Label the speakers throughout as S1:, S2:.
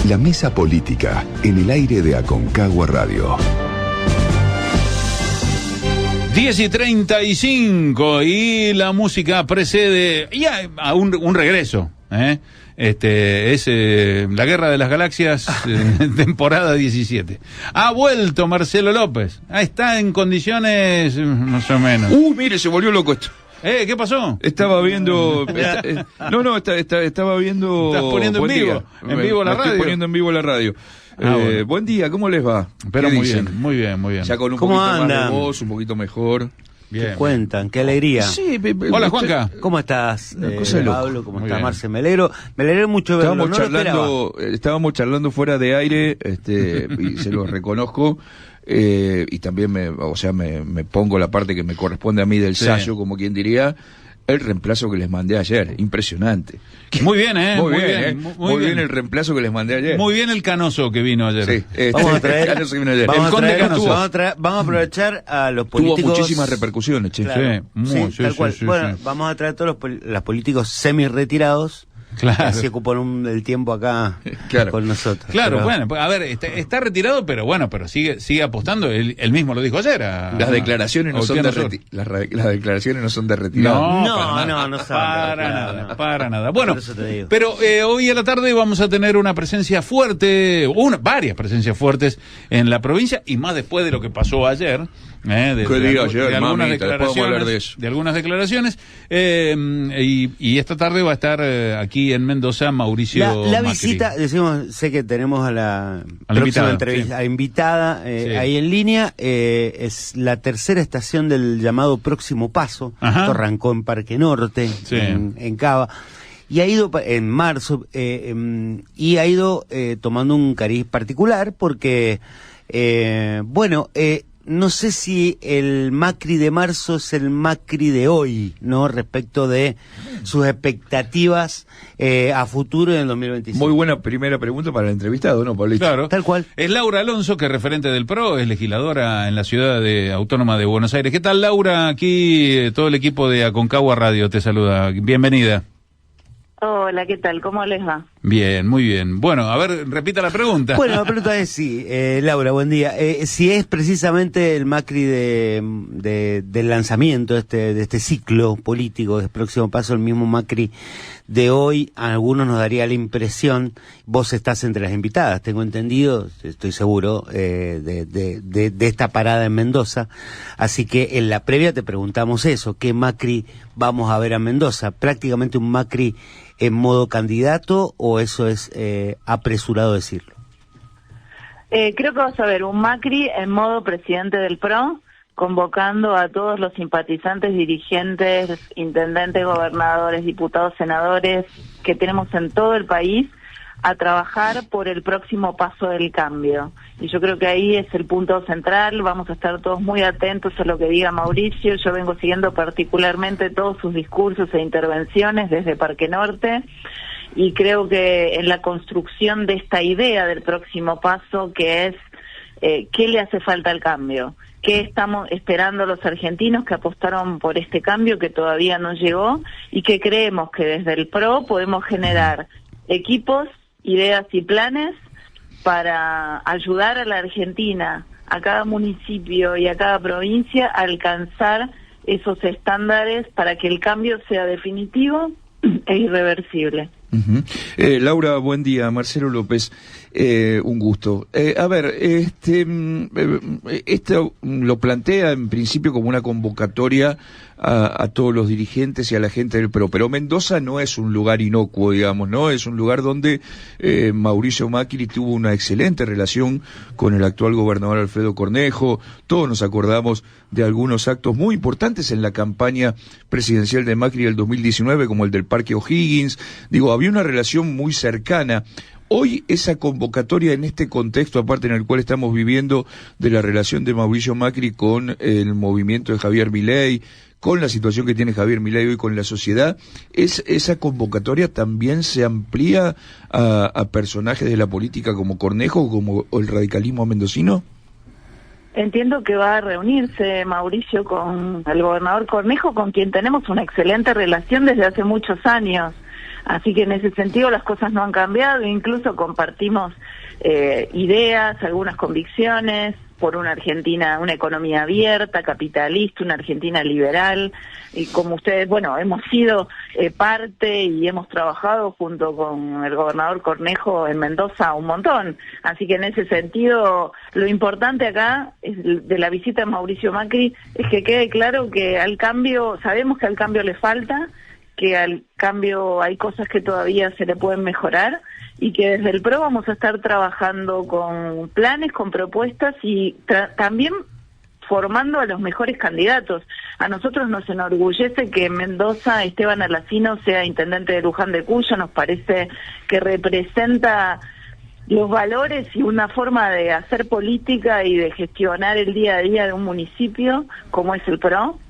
S1: La mesa política en el aire de Aconcagua Radio.
S2: 10:35 y la música precede ya a un regreso, es la Guerra de las Galaxias, temporada 17. Ha vuelto Marcelo López, está en condiciones más o menos.
S3: Mire, se volvió loco esto.
S2: ¿Qué pasó?
S3: Estaba viendo... estaba viendo...
S2: ¿Estás poniendo en vivo? ¿En vivo la radio?
S3: Estoy poniendo en vivo la radio.
S2: Bueno.
S3: Buen día, ¿cómo les va?
S2: Pero muy bien.
S3: Ya con un poquito más de voz, un poquito mejor.
S2: Bien.
S4: ¿Qué cuentan? ¡Qué alegría!
S3: Sí,
S2: Hola, Juanca.
S4: ¿Cómo estás, Pablo? ¿Cómo
S2: Muy
S4: estás,
S2: bien.
S4: Marce? Me alegro mucho verlo.
S3: Estábamos charlando fuera de aire, y se lo reconozco. Y también me pongo la parte que me corresponde a mí del sayo, como quien diría, el reemplazo que les mandé ayer, impresionante.
S2: Muy bien,
S3: Muy bien el reemplazo que les mandé ayer.
S2: Muy bien el Canoso que vino ayer.
S3: Sí,
S4: Vamos a traer,
S3: Canoso que vino ayer.
S4: vamos a aprovechar a los políticos.
S3: Tuvo muchísimas repercusiones, che.
S4: Claro,
S2: Sí,
S4: tal cual.
S2: sí.
S4: Vamos a traer a todos los políticos semi-retirados.
S2: Claro.
S4: Así ocupan el tiempo acá con nosotros.
S2: Claro, bueno, a ver, está retirado, pero sigue apostando. Él mismo lo dijo ayer.
S3: Las declaraciones no son de las declaraciones no son de retirado.
S4: No,
S2: para nada. Bueno,
S4: por eso te digo.
S2: pero hoy a la tarde vamos a tener una presencia fuerte, varias presencias fuertes en la provincia, y más después de lo que pasó ayer. De algunas declaraciones, y esta tarde va a estar aquí en Mendoza Mauricio
S4: la
S2: Macri.
S4: visita, sé que tenemos a la
S2: invitada,
S4: entrevista, a la invitada
S2: Sí.
S4: ahí en línea, es la tercera estación del llamado Próximo Paso.
S2: Ajá.
S4: Esto arrancó en Parque Norte,
S2: Sí.
S4: en Cava, y ha ido en marzo, y ha ido tomando un cariz particular porque, no sé si el Macri de marzo es el Macri de hoy, ¿no? Respecto de sus expectativas a futuro en el 2025.
S3: Muy buena primera pregunta para el entrevistado, ¿no, Pablito?
S2: Claro.
S4: Tal cual.
S2: Es Laura Alonso, que es referente del PRO, es legisladora en la ciudad autónoma de Buenos Aires. ¿Qué tal, Laura? Aquí todo el equipo de Aconcagua Radio te saluda. Bienvenida.
S5: Hola, ¿qué tal? ¿Cómo les va?
S2: Bien, muy bien. Bueno, a ver, repita la pregunta.
S4: Bueno, la pregunta es Laura, buen día. Si es precisamente el Macri del lanzamiento de este ciclo político de Próximo Paso, el mismo Macri de hoy. A algunos nos daría la impresión, vos estás entre las invitadas, tengo entendido, estoy seguro, de esta parada en Mendoza. Así que en la previa te preguntamos eso, ¿qué Macri vamos a ver a Mendoza? ¿Prácticamente un Macri en modo candidato o eso es apresurado decirlo?
S5: Creo que vas a ver un Macri en modo presidente del PRO, convocando a todos los simpatizantes, dirigentes, intendentes, gobernadores, diputados, senadores que tenemos en todo el país a trabajar por el próximo paso del cambio. Y yo creo que ahí es el punto central. Vamos a estar todos muy atentos a lo que diga Mauricio. Yo vengo siguiendo particularmente todos sus discursos e intervenciones desde Parque Norte, y creo que en la construcción de esta idea del próximo paso, que es ¿qué le hace falta al cambio? ¿Qué estamos esperando los argentinos que apostaron por este cambio que todavía no llegó, y que creemos que desde el PRO podemos generar equipos, ideas y planes para ayudar a la Argentina, a cada municipio y a cada provincia a alcanzar esos estándares para que el cambio sea definitivo e irreversible?
S3: Laura, buen día. Marcelo López, un gusto. Esto lo plantea en principio como una convocatoria a todos los dirigentes y a la gente del PRO, pero Mendoza no es un lugar inocuo, digamos, ¿no? Es un lugar donde Mauricio Macri tuvo una excelente relación con el actual gobernador Alfredo Cornejo. Todos nos acordamos de algunos actos muy importantes en la campaña presidencial de Macri del 2019, como el del Parque O'Higgins. Digo, había una relación muy cercana. Hoy esa convocatoria en este contexto, aparte en el cual estamos viviendo, de la relación de Mauricio Macri con el movimiento de Javier Milei, con la situación que tiene Javier Milei hoy con la sociedad, ¿esa convocatoria también se amplía a personajes de la política como Cornejo, como el radicalismo mendocino?
S5: Entiendo que va a reunirse Mauricio con el gobernador Cornejo, con quien tenemos una excelente relación desde hace muchos años. Así que en ese sentido las cosas no han cambiado, incluso compartimos ideas, algunas convicciones por una Argentina, una economía abierta, capitalista, una Argentina liberal, y como ustedes, bueno, hemos sido parte y hemos trabajado junto con el gobernador Cornejo en Mendoza un montón, así que en ese sentido lo importante acá de la visita de Mauricio Macri es que quede claro que al cambio, sabemos que al cambio le falta, que al cambio hay cosas que todavía se le pueden mejorar, y que desde el PRO vamos a estar trabajando con planes, con propuestas y también formando a los mejores candidatos. A nosotros nos enorgullece que en Mendoza Esteban Alacino sea intendente de Luján de Cuyo, nos parece que representa los valores y una forma de hacer política y de gestionar el día a día de un municipio como es el PRO.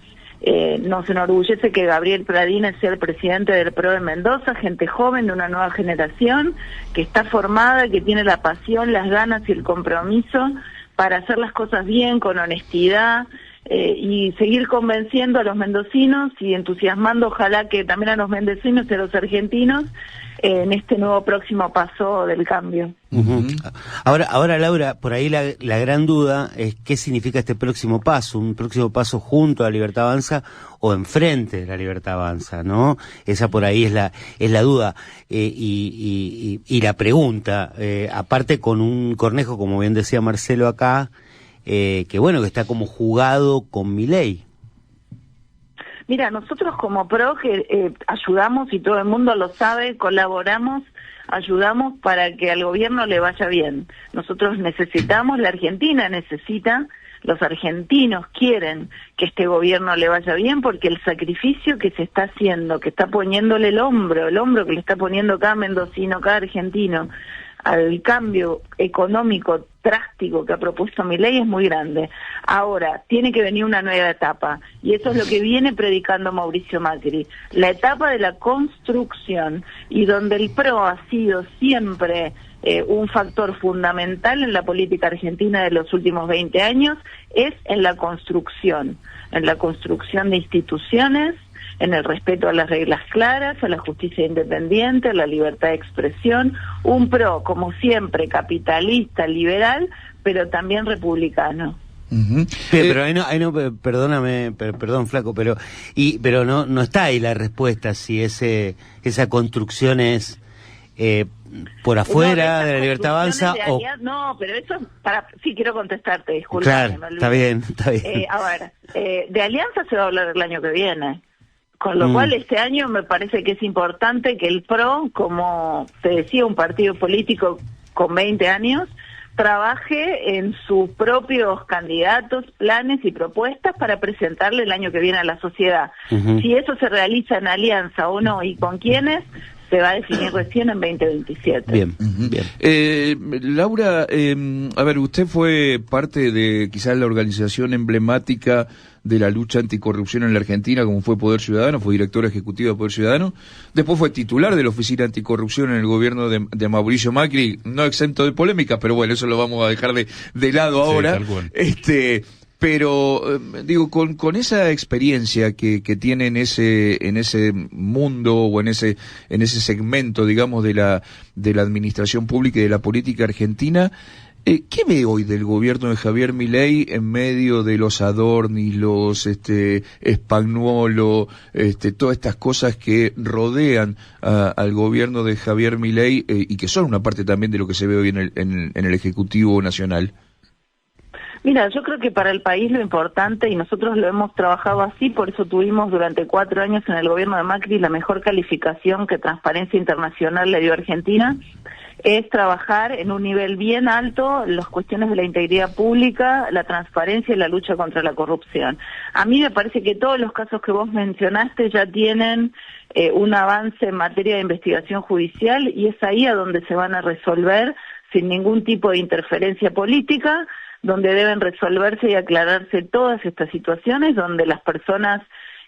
S5: Nos enorgullece que Gabriel Pradines sea el presidente del PRO de Mendoza, gente joven de una nueva generación que está formada, que tiene la pasión, las ganas y el compromiso para hacer las cosas bien, con honestidad, y seguir convenciendo a los mendocinos y entusiasmando ojalá que también a los mendocinos y a los argentinos en este nuevo próximo paso del cambio.
S4: Ahora Laura, por ahí la gran duda es qué significa este próximo paso, un próximo paso junto a Libertad Avanza o enfrente de la Libertad Avanza, ¿no? Esa por ahí es la duda y la pregunta, aparte con un Cornejo, como bien decía Marcelo acá, que bueno, que está como jugado con Milei.
S5: Mira, nosotros como PRO que ayudamos, y todo el mundo lo sabe, colaboramos, ayudamos para que al gobierno le vaya bien. Nosotros necesitamos, la Argentina necesita, los argentinos quieren que este gobierno le vaya bien porque el sacrificio que se está haciendo, que está poniéndole el hombro que le está poniendo cada mendocino, cada argentino, al cambio económico drástico que ha propuesto Milei es muy grande. Ahora, tiene que venir una nueva etapa, y eso es lo que viene predicando Mauricio Macri, la etapa de la construcción, y donde el PRO ha sido siempre un factor fundamental en la política argentina de los últimos 20 años, es en la construcción de instituciones, en el respeto a las reglas claras, a la justicia independiente, a la libertad de expresión, un PRO, como siempre, capitalista, liberal, pero también republicano.
S4: Pero ahí no, perdóname, perdón Flaco, pero no está ahí la respuesta si esa construcción es por afuera de la Libertad Avanza o...
S5: No, pero eso sí quiero contestarte, disculpa.
S4: Claro, está bien.
S5: A ver, de alianza se va a hablar el año que viene. Con lo cual este año me parece que es importante que el PRO, como te decía, un partido político con 20 años, trabaje en sus propios candidatos, planes y propuestas para presentarle el año que viene a la sociedad. Si eso se realiza en alianza o no y con quiénes, se va a definir recién en 2027.
S3: Bien. Laura, a ver, usted fue parte de quizás la organización emblemática de la lucha anticorrupción en la Argentina, como fue Poder Ciudadano, fue directora ejecutiva de Poder Ciudadano, después fue titular de la Oficina Anticorrupción en el gobierno de Mauricio Macri, no exento de polémica, pero bueno, eso lo vamos a dejar de lado ahora. Sí, pero digo, con esa experiencia que tiene en ese mundo o en ese segmento, digamos, de la administración pública y de la política argentina, ¿qué ve hoy del gobierno de Javier Milei en medio de los Adorni, los Spagnuolo, todas estas cosas que rodean al gobierno de Javier Milei y que son una parte también de lo que se ve hoy en el Ejecutivo Nacional?
S5: Mira, yo creo que para el país lo importante, y nosotros lo hemos trabajado así, por eso tuvimos durante 4 años en el gobierno de Macri la mejor calificación que Transparencia Internacional le dio a Argentina, es trabajar en un nivel bien alto las cuestiones de la integridad pública, la transparencia y la lucha contra la corrupción. A mí me parece que todos los casos que vos mencionaste ya tienen un avance en materia de investigación judicial, y es ahí a donde se van a resolver sin ningún tipo de interferencia política, donde deben resolverse y aclararse todas estas situaciones, donde las personas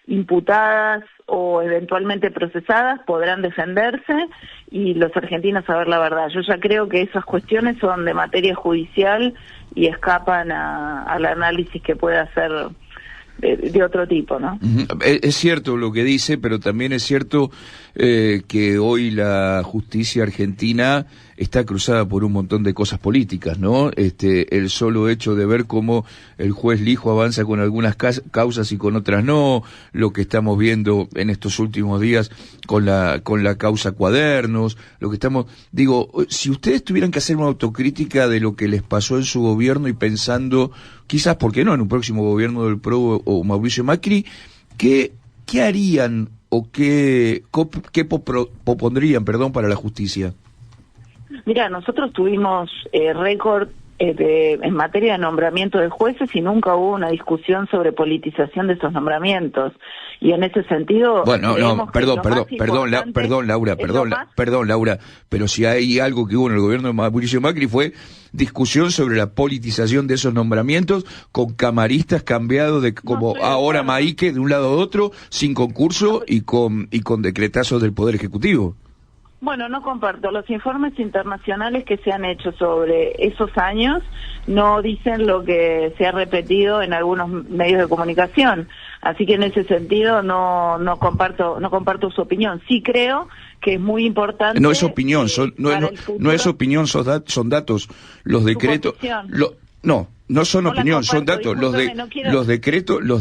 S5: imputadas o eventualmente procesadas podrán defenderse y los argentinos saber la verdad. Yo ya creo que esas cuestiones son de materia judicial y escapan al análisis que pueda hacer de otro tipo, ¿no?
S3: Es cierto lo que dice, pero también es cierto que hoy la justicia argentina está cruzada por un montón de cosas políticas, ¿no? El solo hecho de ver cómo el juez Lijo avanza con algunas causas y con otras no, lo que estamos viendo en estos últimos días con la causa Cuadernos, lo que estamos... Digo, si ustedes tuvieran que hacer una autocrítica de lo que les pasó en su gobierno y pensando, quizás, ¿por qué no?, en un próximo gobierno del PRO o Mauricio Macri, ¿qué harían o qué propondrían, para la justicia?
S5: Mira, nosotros tuvimos récord en materia de nombramiento de jueces y nunca hubo una discusión sobre politización de esos nombramientos. Y en ese sentido...
S3: Bueno, perdón, Laura, pero si hay algo que hubo en el gobierno de Mauricio Macri fue discusión sobre la politización de esos nombramientos con camaristas cambiados como ahora Maíque de un lado a otro, sin concurso y con decretazos del Poder Ejecutivo.
S5: Bueno, no comparto. Los informes internacionales que se han hecho sobre esos años no dicen lo que se ha repetido en algunos medios de comunicación. Así que en ese sentido no comparto su opinión. Sí creo que es muy importante.
S3: No es opinión, no es opinión, son datos. Los decretos. No son opinión, son datos. Los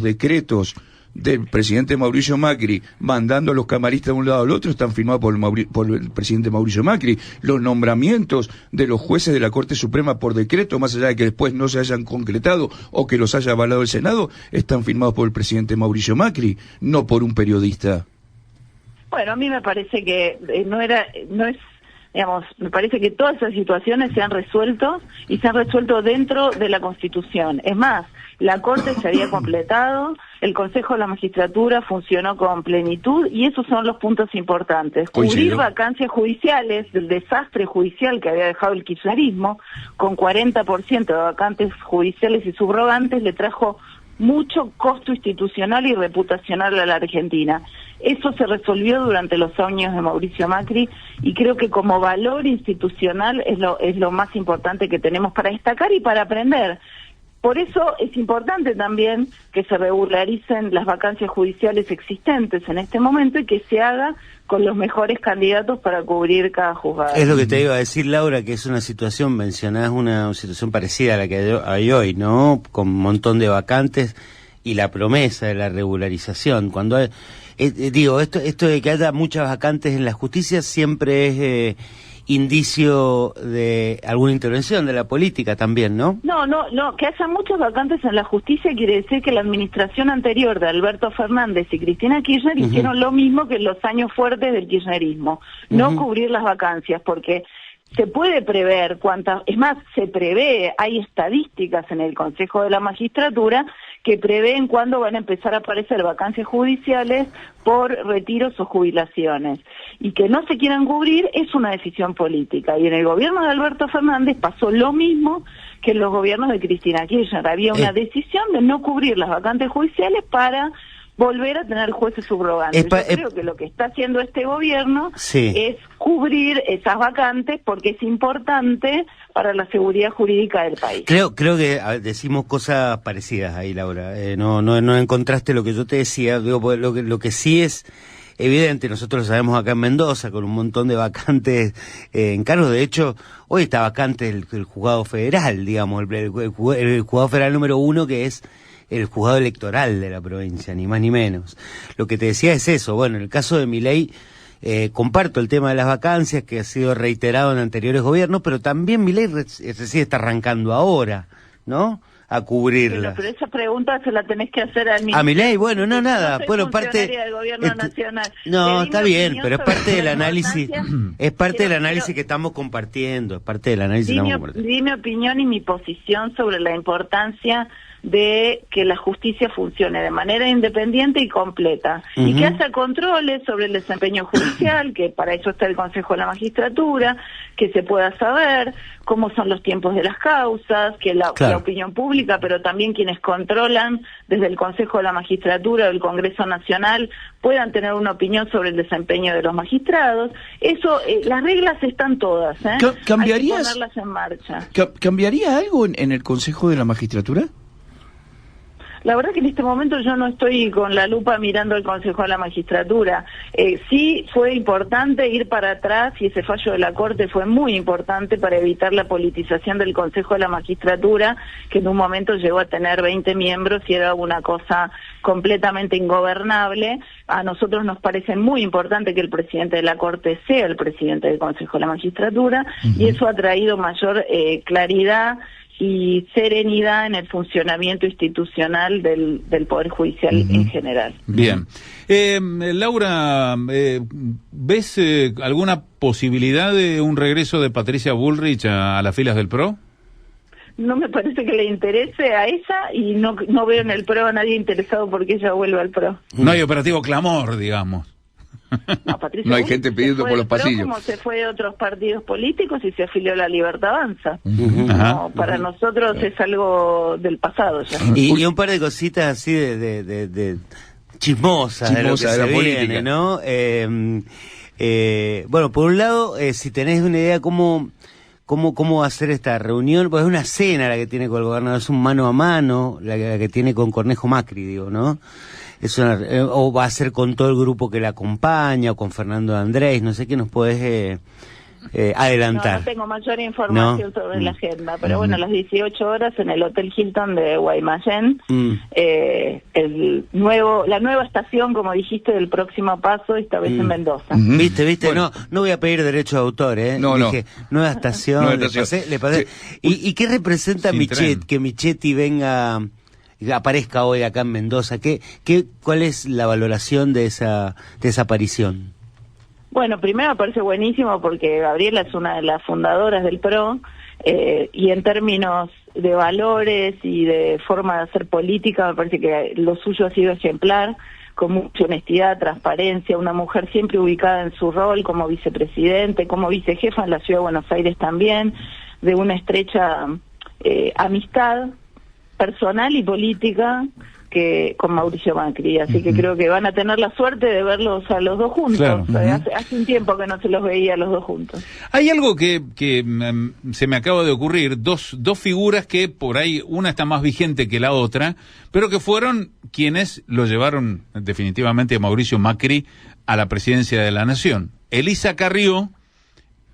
S3: decretos del presidente Mauricio Macri mandando a los camaristas de un lado al otro están firmados por el presidente Mauricio Macri. Los nombramientos de los jueces de la Corte Suprema por decreto, más allá de que después no se hayan concretado o que los haya avalado el Senado, están firmados por el presidente Mauricio Macri, no por un periodista.
S5: Bueno, a mí me parece que me parece que todas esas situaciones se han resuelto y se han resuelto dentro de la Constitución. Es más, la Corte se había completado, el Consejo de la Magistratura funcionó con plenitud y esos son los puntos importantes. Cubrir vacancias judiciales, del desastre judicial que había dejado el kirchnerismo, con 40% de vacantes judiciales y subrogantes, le trajo mucho costo institucional y reputacional a la Argentina. Eso se resolvió durante los años de Mauricio Macri y creo que como valor institucional es lo más importante que tenemos para destacar y para aprender. Por eso es importante también que se regularicen las vacancias judiciales existentes en este momento y que se haga con los mejores candidatos para cubrir cada juzgado.
S4: Es lo que te iba a decir, Laura, que es una situación, mencionás una situación parecida a la que hay hoy, ¿no? Con un montón de vacantes y la promesa de la regularización. Cuando esto de que haya muchas vacantes en la justicia siempre es indicio de alguna intervención de la política también, ¿no? No, que haya muchas vacantes en la justicia quiere decir que la administración anterior de Alberto Fernández y Cristina Kirchner hicieron lo mismo que en los años fuertes del kirchnerismo, no cubrir las vacancias, porque se puede prever se prevé, hay estadísticas en el Consejo de la Magistratura que prevén cuándo van a empezar a aparecer vacancias judiciales por retiros o jubilaciones. Y que no se quieran cubrir es una decisión política. Y en el gobierno de Alberto Fernández pasó lo mismo que en los gobiernos de Cristina Kirchner. Había una decisión de no cubrir las vacantes judiciales para volver a tener jueces subrogantes. Yo creo que lo que está haciendo este gobierno es cubrir esas vacantes porque es importante para la seguridad jurídica del país. Creo que decimos cosas parecidas ahí, Laura. No encontraste lo que yo te decía. Digo, lo que sí es evidente, nosotros lo sabemos acá en Mendoza, con un montón de vacantes en cargos. De hecho, hoy está vacante el juzgado federal, digamos, el juzgado federal número 1, que es el juzgado electoral de la provincia, ni más ni menos. Lo que te decía es eso. Bueno, en el caso de Milei, comparto el tema de las vacancias, que ha sido reiterado en anteriores gobiernos, pero también Milei recién está arrancando ahora, ¿no?, a cubrirla.
S5: Pero esa pregunta se la tenés que hacer al
S4: ministro. A Milei, bueno, nada.
S5: No
S4: bueno, parte
S5: del gobierno nacional.
S4: No, está bien, pero es parte del análisis, que estamos compartiendo, es parte del análisis que estamos compartiendo.
S5: Di mi opinión y mi posición sobre la importancia de que la justicia funcione de manera independiente y completa, y que haya controles sobre el desempeño judicial, que para eso está el Consejo de la Magistratura, que se pueda saber cómo son los tiempos de las causas, que la opinión pública, pero también quienes controlan desde el Consejo de la Magistratura o el Congreso Nacional puedan tener una opinión sobre el desempeño de los magistrados. Eso, las reglas están todas, hay que ponerlas en marcha.
S3: ¿Cambiaría algo en el Consejo de la Magistratura?
S5: La verdad que en este momento yo no estoy con la lupa mirando el Consejo de la Magistratura. Sí fue importante ir para atrás y ese fallo de la Corte fue muy importante para evitar la politización del Consejo de la Magistratura, que en un momento llegó a tener 20 miembros y era una cosa completamente ingobernable. A nosotros nos parece muy importante que el presidente de la Corte sea el presidente del Consejo de la Magistratura, y eso ha traído mayor claridad y serenidad en el funcionamiento institucional del Poder Judicial en general.
S2: Bien. Laura, ¿ves alguna posibilidad de un regreso de Patricia Bullrich a las filas del PRO?
S5: No me parece que le interese a esa, y no veo en el PRO a nadie interesado porque ella vuelva al PRO.
S2: No hay operativo clamor, digamos.
S3: No hay gente pidiendo por los pasillos.
S5: Como se fue de otros partidos políticos y se afilió a La Libertad Avanza. No, para nosotros es algo del pasado ya.
S4: Y un par de cositas así de chismosas de lo que
S3: de
S4: se
S3: la
S4: viene,
S3: política,
S4: ¿no? Bueno, por un lado, si tenés una idea cómo va a ser esta reunión, pues es una cena la que tiene con el gobernador, es un mano a mano la que tiene con Cornejo Macri, digo, ¿no? O va a ser con todo el grupo que la acompaña, o con Fernando Andrés, no sé qué nos podés adelantar.
S5: No tengo mayor información sobre la agenda, pero bueno, a las 18 horas en el Hotel Hilton de Guaymallén, la nueva estación, como dijiste, del próximo paso, esta vez en Mendoza.
S4: ¿Viste?
S3: Bueno.
S4: No voy a pedir derecho de autor, Dije, nueva estación, le pasé. ¿Y qué representa que Michetti venga, aparezca hoy acá en Mendoza? ¿Cuál es la valoración de esa aparición?
S5: Bueno, primero me parece buenísimo porque Gabriela es una de las fundadoras del PRO, y en términos de valores y de forma de hacer política me parece que lo suyo ha sido ejemplar, con mucha honestidad, transparencia, una mujer siempre ubicada en su rol como vicepresidente, como vicejefa en la Ciudad de Buenos Aires también, de una estrecha amistad personal y política con Mauricio Macri, así que creo que van a tener la suerte de verlos a los dos juntos.
S2: Claro.
S5: Hace un tiempo que no se los veía a los dos juntos.
S2: Hay algo que se me acaba de ocurrir, dos figuras que por ahí una está más vigente que la otra, pero que fueron quienes lo llevaron definitivamente a Mauricio Macri a la presidencia de la Nación. Elisa Carrió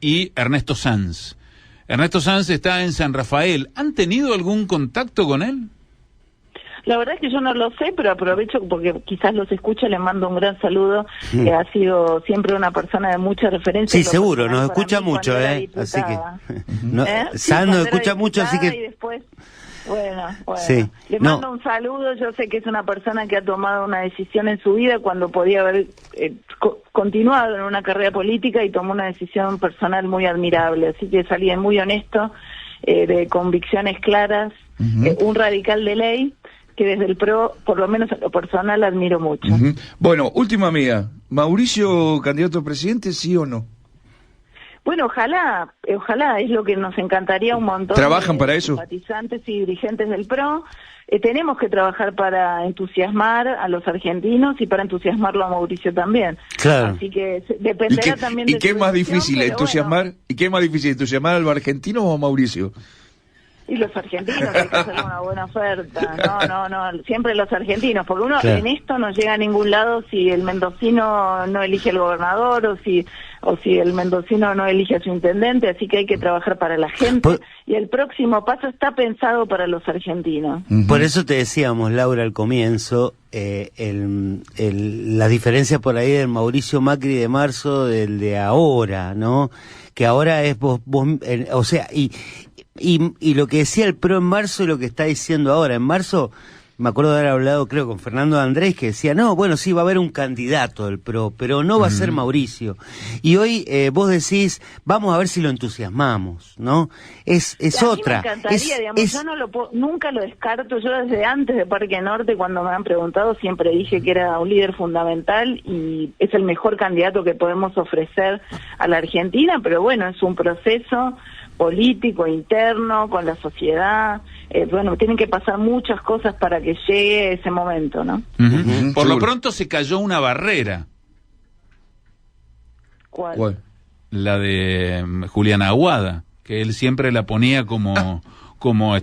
S2: y Ernesto Sanz. Ernesto Sanz está en San Rafael. ¿Han tenido algún contacto con él?
S5: La verdad es que yo no lo sé, pero aprovecho porque quizás los escucha, le mando un gran saludo, que ha sido siempre una persona de mucha referencia.
S4: Sí, seguro, nos escucha mucho, así que... Sanz nos escucha mucho, así que...
S5: Y después, bueno,
S4: sí.
S5: Le mando un saludo, yo sé que es una persona que ha tomado una decisión en su vida cuando podía haber continuado en una carrera política, y tomó una decisión personal muy admirable, así que es alguien muy honesto, de convicciones claras, un radical de ley, que desde el PRO, por lo menos en lo personal, admiro mucho.
S3: Bueno, última mía. ¿Mauricio candidato a presidente, sí o no?
S5: Bueno, ojalá, es lo que nos encantaría un montón.
S3: ¿Trabajan para eso?
S5: Simpatizantes y dirigentes del PRO. Tenemos que trabajar para entusiasmar a los argentinos y para entusiasmarlo a Mauricio también.
S4: Claro.
S5: Así que dependerá también de
S3: ¿Y qué es más difícil, entusiasmar?
S5: Bueno.
S3: ¿Y qué es más difícil, entusiasmar a los argentinos o a Mauricio?
S5: Y los argentinos, hay que hacer una buena oferta. No, siempre los argentinos, porque uno en esto no llega a ningún lado si el mendocino no elige al gobernador o si el mendocino no elige a su intendente, así que hay que trabajar para la gente, y el próximo paso está pensado para los argentinos.
S4: Por eso te decíamos, Laura, al comienzo, la diferencia por ahí del Mauricio Macri de marzo del de ahora, ¿no? Que ahora es vos o sea, y lo que decía el PRO en marzo y lo que está diciendo ahora. En marzo, me acuerdo de haber hablado, creo, con Fernando Andrés, que decía, no, bueno, sí, va a haber un candidato del PRO, pero no va a ser Mauricio. Y hoy vos decís, vamos a ver si lo entusiasmamos, ¿no? Es otra.
S5: A mí me encantaría, digamos, yo nunca lo descarto. Yo desde antes de Parque Norte, cuando me han preguntado, siempre dije que era un líder fundamental y es el mejor candidato que podemos ofrecer a la Argentina, pero bueno, es un proceso político, interno, con la sociedad. Bueno, tienen que pasar muchas cosas para que llegue ese momento, ¿no?
S2: Por lo pronto se cayó una barrera.
S5: ¿Cuál?
S2: La de Juliana Aguada, que él siempre la ponía como como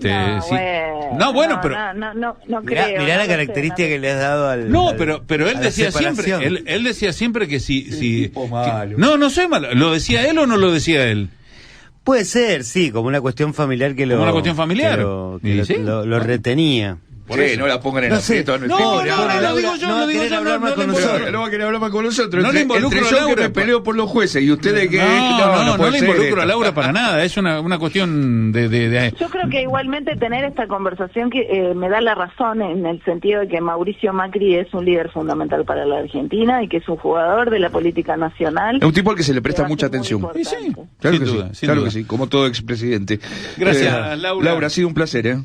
S2: bueno, pero
S5: no creo.
S4: Mirá la característica que le has dado al.
S2: No, pero él decía siempre, él decía siempre que si no soy malo. ¿Lo decía él o no lo decía él?
S4: Puede ser, sí, como una cuestión familiar que lo.
S2: Como una cuestión familiar.
S4: Lo retenía.
S3: Por eso no la pongan en aprieto.
S2: No, lo digo yo,
S4: no
S3: va a querer hablar más con nosotros.
S2: No le involucro a Laura.
S3: Yo que me peleo por los jueces y ustedes que
S2: no le involucro a Laura para nada, es una cuestión de.
S5: Yo creo que igualmente tener esta conversación que me da la razón en el sentido de que Mauricio Macri es un líder fundamental para la Argentina y que es un jugador de la política nacional.
S3: Es un tipo al que se le presta mucha atención.
S2: Sí,
S3: claro que sí, como todo expresidente.
S2: Gracias, Laura.
S3: Laura, ha sido un placer,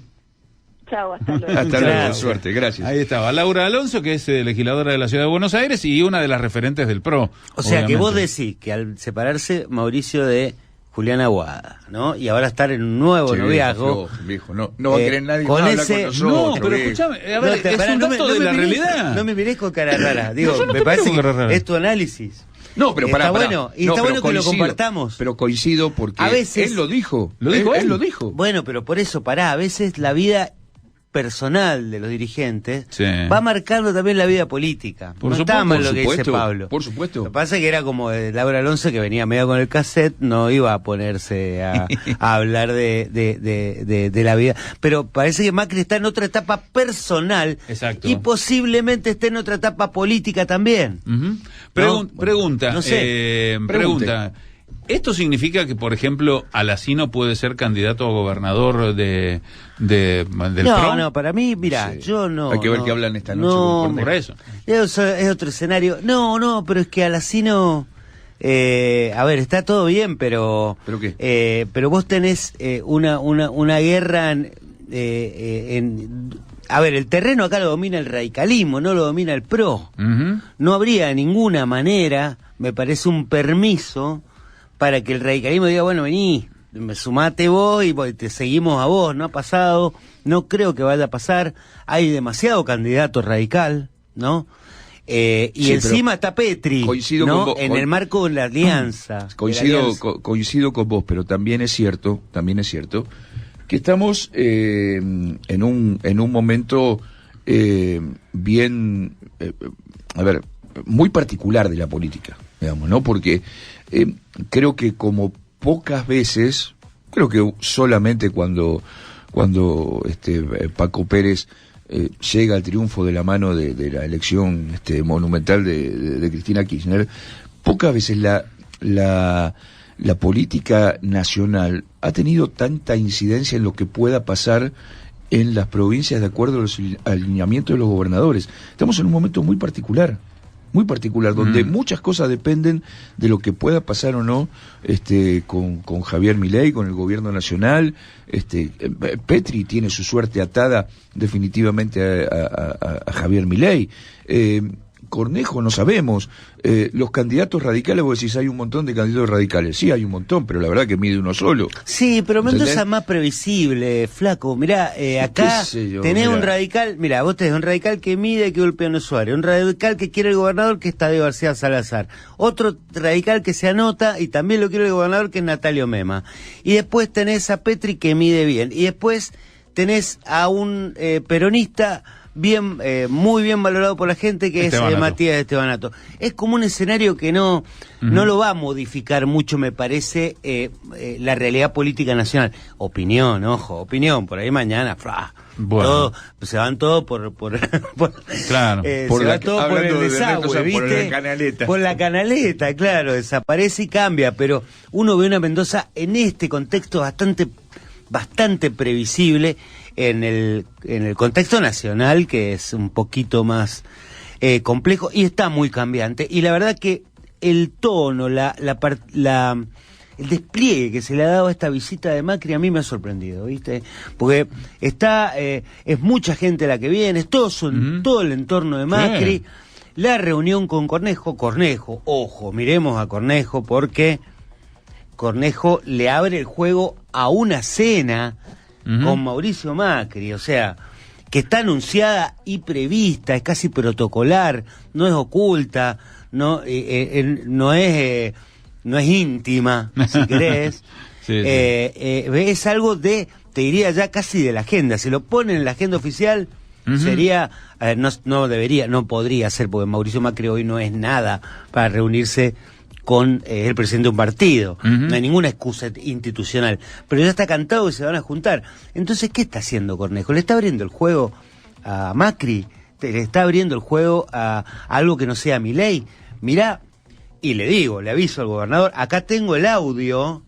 S5: Chao, hasta luego.
S3: Hasta luego, suerte, gracias.
S2: Ahí estaba Laura Alonso, que es legisladora de la Ciudad de Buenos Aires y una de las referentes del PRO.
S4: O sea, que vos decís que al separarse Mauricio de Julián Aguada, ¿no? Y ahora estar en un nuevo noviazgo.
S3: Viejo, no va a querer nadie
S4: con
S3: hablar
S4: ese,
S3: con nosotros.
S2: No, pero escúchame, a ver, es un dato de la realidad.
S4: No me mirés con cara rara. Digo, me parece que es tu análisis.
S3: No, pero
S4: está bueno que lo compartamos.
S3: Pero coincido porque
S4: a veces,
S3: él lo dijo.
S2: Él
S3: lo dijo.
S4: Bueno, pero por eso, a veces la vida personal de los dirigentes va marcando también la vida política.
S2: Por
S4: no
S2: supuesto,
S4: está mal lo que dice Pablo.
S3: Por supuesto.
S4: Lo que pasa es que era como Laura Alonso, que venía medio con el cassette, no iba a ponerse a hablar de la vida. Pero parece que Macri está en otra etapa personal.
S2: Exacto.
S4: Y posiblemente esté en otra etapa política también.
S2: Pregunta.
S4: No sé.
S2: Pregunta. ¿Esto significa que, por ejemplo, Alacino puede ser candidato a gobernador del PRO?
S4: No, para mí, mira, yo no.
S3: Hay que ver qué hablan esta noche.
S2: Por eso.
S4: Es otro escenario. No, pero es que Alacino... a ver, está todo bien, pero...
S3: ¿Pero qué?
S4: Pero vos tenés una guerra a ver, el terreno acá lo domina el radicalismo, no lo domina el PRO. No habría de ninguna manera, me parece, un permiso para que el radicalismo diga, bueno, vení, sumate vos y te seguimos a vos. No ha pasado, no creo que vaya a pasar. Hay demasiado candidato radical, ¿no? Y encima está Petri,
S3: coincido
S4: ¿no?
S3: con vos,
S4: en el marco de la alianza.
S3: Coincido con vos, pero también es cierto que estamos en un momento bien, muy particular de la política, digamos, ¿no? Porque creo que como pocas veces, creo que solamente cuando Paco Pérez llega al triunfo de la mano de la elección monumental de Cristina Kirchner, pocas veces la política nacional ha tenido tanta incidencia en lo que pueda pasar en las provincias de acuerdo a los alineamientos de los gobernadores. Estamos en un momento muy particular, donde muchas cosas dependen de lo que pueda pasar o no con Javier Milei, con el gobierno nacional. Petri tiene su suerte atada definitivamente a Javier Milei. Cornejo no sabemos. Los candidatos radicales, vos decís, hay un montón de candidatos radicales. Sí, hay un montón, pero la verdad que mide uno solo.
S4: Sí, pero Mendoza es más previsible, flaco. Mirá, acá tenés un radical, mirá, vos tenés un radical que mide que golpea a un usuario, un radical que quiere el gobernador, que es Tadeo García Salazar, otro radical que se anota y también lo quiere el gobernador, que es Natalio Mema. Y después tenés a Petri, que mide bien. Y después tenés a un peronista muy bien valorado por la gente, que es Matías Estebanato. Es como un escenario que no lo va a modificar mucho, me parece, la realidad política nacional. Opinión, por ahí mañana, bueno. Se van todos por
S2: claro,
S4: por el desagüe, ¿viste? Por la canaleta, claro, desaparece y cambia, pero uno ve una Mendoza en este contexto bastante previsible, en el contexto nacional, que es un poquito más complejo y está muy cambiante. Y la verdad que el tono, el despliegue que se le ha dado a esta visita de Macri a mí me ha sorprendido, ¿viste? Porque es mucha gente la que viene, es todo el entorno de Macri. Sí. La reunión con Cornejo, ojo, miremos a Cornejo, porque Cornejo le abre el juego a una cena con Mauricio Macri, o sea, que está anunciada y prevista, es casi protocolar, no es oculta, no es íntima, si querés. Es algo de, te diría ya casi de la agenda. Si lo ponen en la agenda oficial, sería, no podría ser, porque Mauricio Macri hoy no es nada para reunirse con el presidente de un partido. No hay ninguna excusa institucional. Pero ya está cantado que se van a juntar. Entonces, ¿qué está haciendo Cornejo? ¿Le está abriendo el juego a Macri? ¿Le está abriendo el juego a algo que no sea Milei? Mirá, y le aviso al gobernador, acá tengo el audio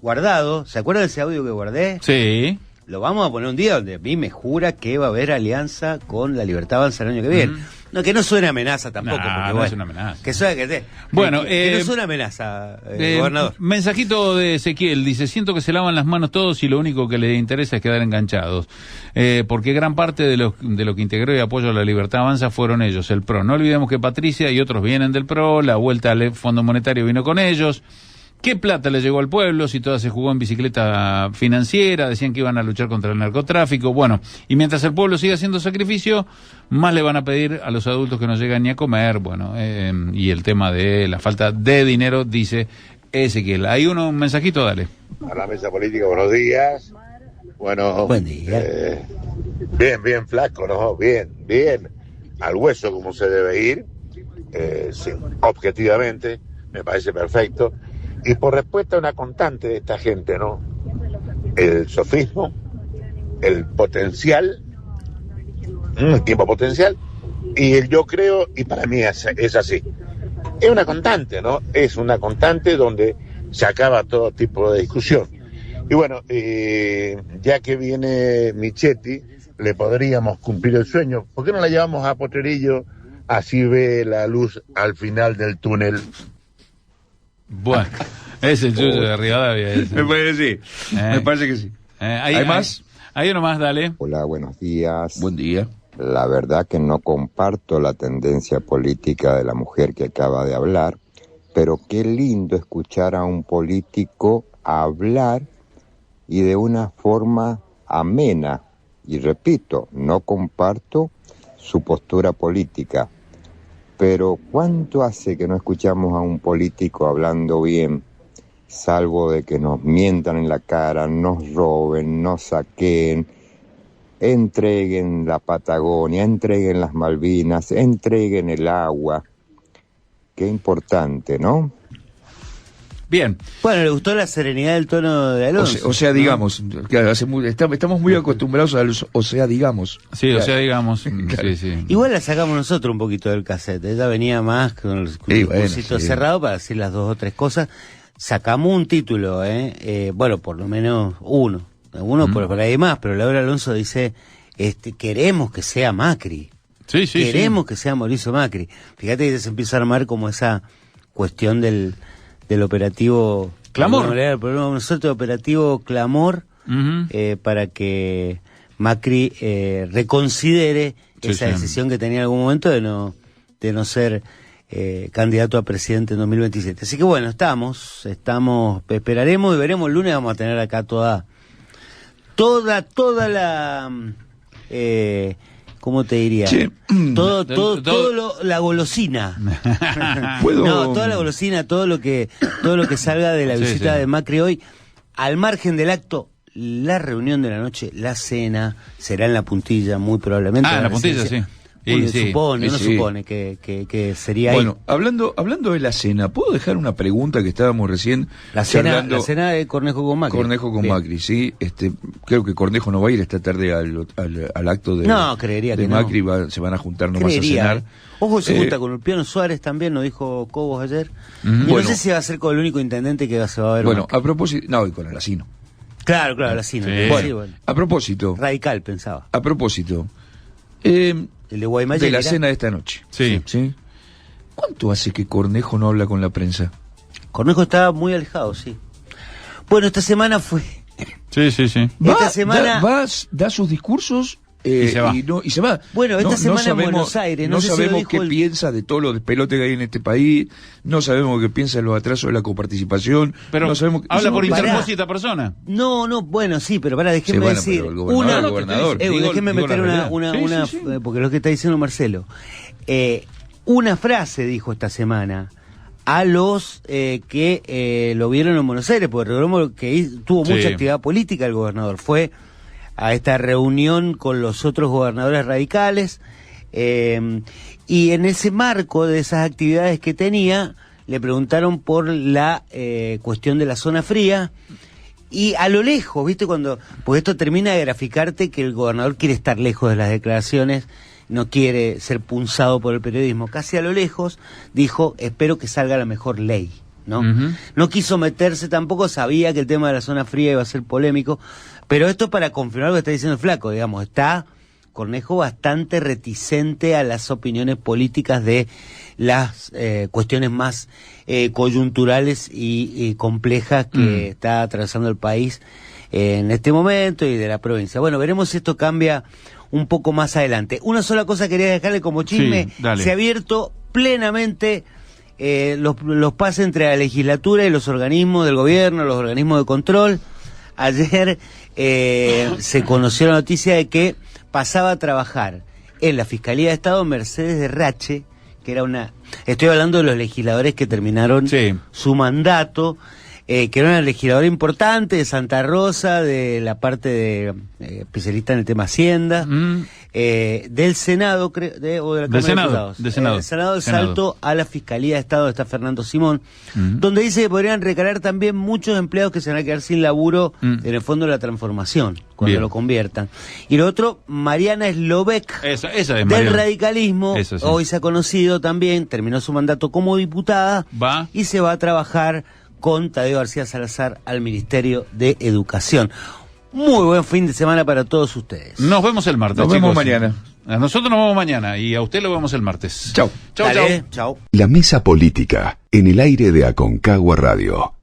S4: guardado. ¿Se acuerdan de ese audio que guardé?
S2: Sí.
S4: Lo vamos a poner un día donde a mí me jura que va a haber alianza con La Libertad Avanza el año que viene. No, que no suene amenaza tampoco. Porque,
S2: no es una amenaza.
S4: Que suene que no suene amenaza, gobernador.
S2: Mensajito de Ezequiel, dice, siento que se lavan las manos todos y lo único que les interesa es quedar enganchados. Porque gran parte de lo que integró y apoyo a La Libertad Avanza fueron ellos, el PRO. No olvidemos que Patricia y otros vienen del PRO, la vuelta al Fondo Monetario vino con ellos. ¿Qué plata le llegó al pueblo si toda se jugó en bicicleta financiera? Decían que iban a luchar contra el narcotráfico. Bueno, y mientras el pueblo siga haciendo sacrificio, más le van a pedir a los adultos que no llegan ni a comer. Bueno, y el tema de la falta de dinero, dice Ezequiel. Hay un mensajito, dale.
S6: A la mesa política, buenos días. Bueno,
S4: buen día.
S6: Bien flaco, ¿no? Bien, al hueso como se debe ir, sí, objetivamente, me parece perfecto. Y por respuesta a una constante de esta gente, ¿no? El sofismo, el potencial, el tiempo potencial, y el yo creo, y para mí es así. Es una constante, ¿no? Es una constante donde se acaba todo tipo de discusión. Y bueno, ya que viene Michetti, le podríamos cumplir el sueño. ¿Por qué no la llevamos a Potrerillo? Así ve la luz al final del túnel.
S2: Bueno, es el Yuyo de Rivadavia.
S3: Me parece que sí. ¿Hay más?
S2: Hay uno más, dale.
S7: Hola, buenos días.
S3: Buen día.
S7: La verdad que no comparto la tendencia política de la mujer que acaba de hablar, pero qué lindo escuchar a un político hablar y de una forma amena. Y repito, no comparto su postura política. Pero ¿cuánto hace que no escuchamos a un político hablando bien? Salvo de que nos mientan en la cara, nos roben, nos saqueen, entreguen la Patagonia, entreguen las Malvinas, entreguen el agua. Qué importante, ¿no?
S2: Bien.
S4: Bueno, le gustó la serenidad del tono de Alonso.
S3: O sea, digamos, claro, estamos muy acostumbrados a los, o sea, digamos.
S2: Sí, claro. O sea, digamos. Claro. Sí.
S4: Igual la sacamos nosotros un poquito del cassette. Ella venía más con el cursito cerrado para decir las 2 o 3 cosas. Sacamos un título, bueno, por lo menos uno por ahí más, pero Laura Alonso dice, queremos que sea Macri. Queremos que sea Mauricio Macri. Fíjate que se empieza a armar como esa cuestión del operativo
S2: Clamor.
S4: Nosotros operativo Clamor, para que Macri reconsidere esa decisión que tenía en algún momento de no ser candidato a presidente en 2027. Así que bueno, esperaremos y veremos el lunes. Vamos a tener acá toda la ¿cómo te diría? Sí. La golosina. No, toda la golosina, todo lo que salga de la visita de Macri hoy, al margen del acto. La reunión de la noche, la cena, será en La Puntilla, muy probablemente.
S2: En La Puntilla, sí.
S4: Uno supone que sería
S3: bueno, ahí. Hablando de la cena, ¿puedo dejar una pregunta que estábamos recién
S4: la cena de Cornejo con Macri.
S3: Cornejo con Macri, sí. Creo que Cornejo no va a ir esta tarde al acto de Macri, se van a juntar nomás a cenar.
S4: Ojo, se junta con Ulpiano Suárez también, nos dijo Cobos ayer. Y no sé si va a ser con el único intendente que se va a ver.
S3: Bueno, Macri. A propósito, y con Alacino.
S4: Claro, Alacino.
S3: Sí. Bueno, a propósito.
S4: Radical, pensaba.
S3: A propósito.
S4: El de Guaymallén,
S3: de la cena de esta noche. Sí. ¿Cuánto hace que Cornejo no habla con la prensa?
S4: Cornejo estaba muy alejado, sí. Bueno, esta semana fue...
S2: Sí.
S4: Esta semana...
S3: Da sus discursos
S2: y se va.
S3: Y se va.
S4: Bueno, esta semana en Buenos Aires...
S3: No sabemos qué piensa de todo lo despelote que hay en este país, no sabemos qué piensa de los atrasos de la coparticipación...
S2: Pero
S3: no sabemos,
S2: habla por interpósito esta persona.
S4: No, bueno, sí, pero déjeme decir... déjeme meter una porque lo que está diciendo Marcelo. Una frase dijo esta semana a los que lo vieron en Buenos Aires, porque recordemos que tuvo mucha actividad política el gobernador, fue a esta reunión con los otros gobernadores radicales, y en ese marco de esas actividades que tenía, le preguntaron por la cuestión de la zona fría, y a lo lejos, ¿viste? Porque esto termina de graficarte que el gobernador quiere estar lejos de las declaraciones, no quiere ser punzado por el periodismo. Casi a lo lejos dijo, espero que salga la mejor ley, ¿no? No quiso meterse tampoco, sabía que el tema de la zona fría iba a ser polémico, pero esto para confirmar lo que está diciendo el Flaco, digamos, está Cornejo bastante reticente a las opiniones políticas de las cuestiones más coyunturales y complejas que está atravesando el país en este momento y de la provincia. Bueno, veremos si esto cambia un poco más adelante. Una sola cosa quería dejarle como chisme. Se ha abierto plenamente los pases entre la legislatura y los organismos del gobierno, los organismos de control. Ayer se conoció la noticia de que pasaba a trabajar en la Fiscalía de Estado Mercedes de Rache, que era estoy hablando de los legisladores que terminaron su mandato, que era una legisladora importante de Santa Rosa, de la parte de especialista en el tema Hacienda, del Senado, o de la Cámara de Diputados. Del Senado del salto a la Fiscalía de Estado, está Fernando Simón, donde dice que podrían recalar también muchos empleados que se van a quedar sin laburo en el Fondo de la Transformación, cuando lo conviertan. Y lo otro, Mariana Slovek, del radicalismo, hoy se ha conocido también, terminó su mandato como diputada, y se va a trabajar con Tadeo García Salazar al Ministerio de Educación. Muy buen fin de semana para todos ustedes.
S2: Nos vemos el martes.
S3: Nos vemos mañana.
S2: Nosotros nos vemos mañana y a usted lo vemos el martes.
S3: Chau.
S4: Chau.
S1: La mesa política en el aire de Aconcagua Radio.